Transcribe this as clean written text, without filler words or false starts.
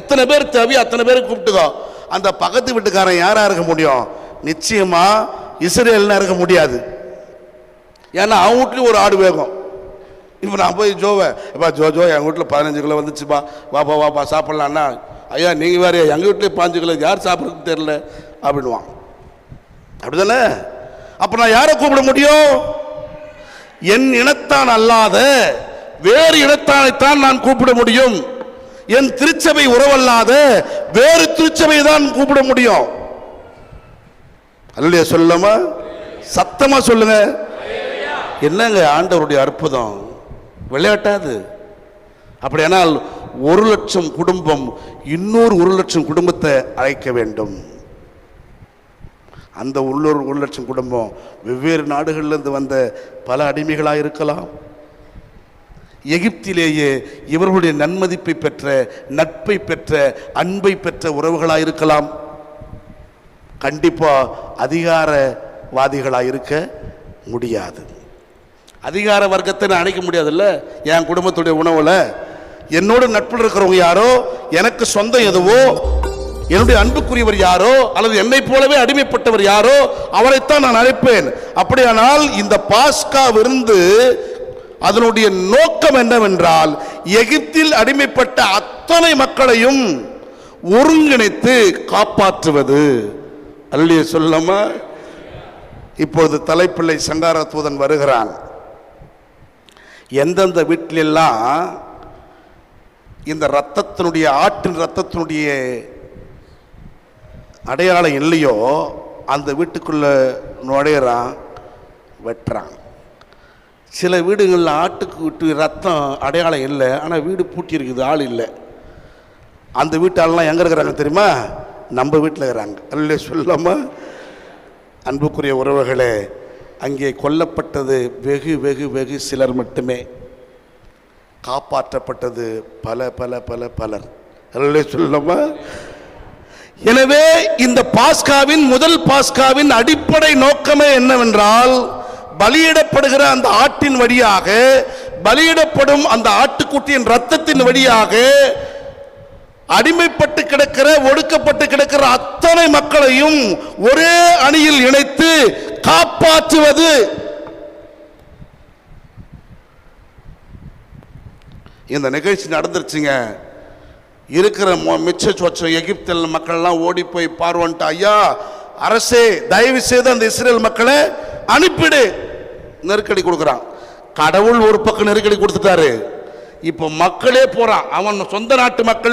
எத்தனை பேர் தேவையோ அத்தனை பேர் கூப்பிட்டுக்கோ. அந்த பக்கத்து வீட்டுக்காரன் யாரா இருக்க முடியும்? நிச்சயமா இஸ்ரேல்னா இருக்க முடியாது. ஏன்னா அவன் வீட்லயும் ஒரு ஆடு வேகம். இப்போ நான் போய் ஜோவை, எப்பா ஜோ எங்கள் வீட்டில் 15 கிலோ வந்துச்சுப்பா, வாப்பா வாப்பா சாப்பிட்லான்னா, ஐயா நீங்கள் வேறு எங்கள் வீட்டில் 5 கிலோ யார் சாப்பிட்றதுக்கு தெரில அப்படின்வான். அப்படி தானே? அப்போ நான் யாரை கூப்பிட முடியும்? என் இனத்தான் அல்லாத வேறு இனத்தானைத்தான் நான் கூப்பிட முடியும். என் திருச்சபை உறவல்லாத வேறு திருச்சபை தான் கூப்பிட முடியும். அல்லையா? சொல்லுமா, சத்தமா சொல்லுங்க. என்னங்க ஆண்டவருடைய அற்புதம், விளையாட்டாது. அப்படியானால் 1,00,000 குடும்பம் இன்னொரு 1,00,000 குடும்பத்தை அழைக்க வேண்டும். அந்த 1,00,000 குடும்பம் வெவ்வேறு நாடுகளிலிருந்து வந்த பல அடிமைகளாக இருக்கலாம். எகிப்திலேயே இவர்களுடைய நன்மதிப்பை பெற்ற, நட்பை பெற்ற, அன்பை பெற்ற உறவுகளாக இருக்கலாம். கண்டிப்பா அதிகாரவாதிகளாக இருக்க முடியாது. அதிகார வர்க்கத்தை நான் அணைக்க முடியாதுல்ல. என் குடும்பத்துடைய உணவுல என்னோட நட்பில் இருக்கிறவங்க யாரோ, எனக்கு சொந்தம் எதுவோ, என்னுடைய அன்புக்குரியவர் யாரோ, அல்லது என்னை போலவே அடிமைப்பட்டவர் யாரோ, அவரைத்தான் நான் அழைப்பேன். அப்படியானால் இந்த பாஸ்கா விருந்து அதனுடைய நோக்கம் என்னவென்றால், எகிப்தில் அடிமைப்பட்ட அத்தனை மக்களையும் ஒருங்கிணைத்து காப்பாற்றுவது. அல்லே சொல்லமா. இப்பொழுது தலைப்பிள்ளை சங்கார தூதன் வருகிறான். எந்தெந்த வீட்டிலெல்லாம் இந்த ரத்தத்தினுடைய, ஆட்டின் ரத்தத்தினுடைய அடையாளம் இல்லையோ அந்த வீட்டுக்குள்ள நுழையிறான், வெட்டுறான். சில வீடுகளில் ஆட்டுக்கு விட்டு ரத்தம் அடையாளம் இல்லை, ஆனால் வீடு பூட்டி இருக்குது, ஆள் இல்லை. அந்த வீட்டாளெலாம் எங்கே இருக்கிறாங்க தெரியுமா? நம்ம வீட்டில் இருக்கிறாங்க. அல்ல சொல்லாம. அன்புக்குரிய உறவுகளே, அங்கே கொல்லப்பட்டது வெகு வெகு வெகு சிலர் மட்டுமே, காப்பாற்றப்பட்டது பல பல பல பலர். அல்ல சொல்லாம. எனவே இந்த பாஸ்காவின், முதல் பாஸ்காவின் அடிப்படை நோக்கமே என்னவென்றால், பலியிடப்படுகிற அந்த ஆட்டின் வழியாக, பலியிடப்படும் அந்த ஆட்டுக்குட்டியின் ரத்தத்தின் வழியாக அடிமைப்பட்டு கிடக்கிற, ஒடுக்கப்பட்டு கிடக்கிற அத்தனை மக்களையும் ஒரே அணியில் இணைத்து காப்பாற்றுவது. இந்த நிகழ்ச்சி நடந்துருச்சுங்க. இருக்கிற மிச்ச சொச்ச எகிப்தில் மக்கள்லாம் ஓடி போய் பார்வன்ட்டு, ஐயா அரசே தயவு செய்து அந்த இஸ்ரேல் மக்களை அனுப்பிடு, நெருக்கடி கொடுக்குறான். கடவுள் ஒரு பக்கம் நெருக்கடி கொடுத்துட்டாரு. இப்போ மக்களே போறான், அவன் சொந்த நாட்டு மக்களே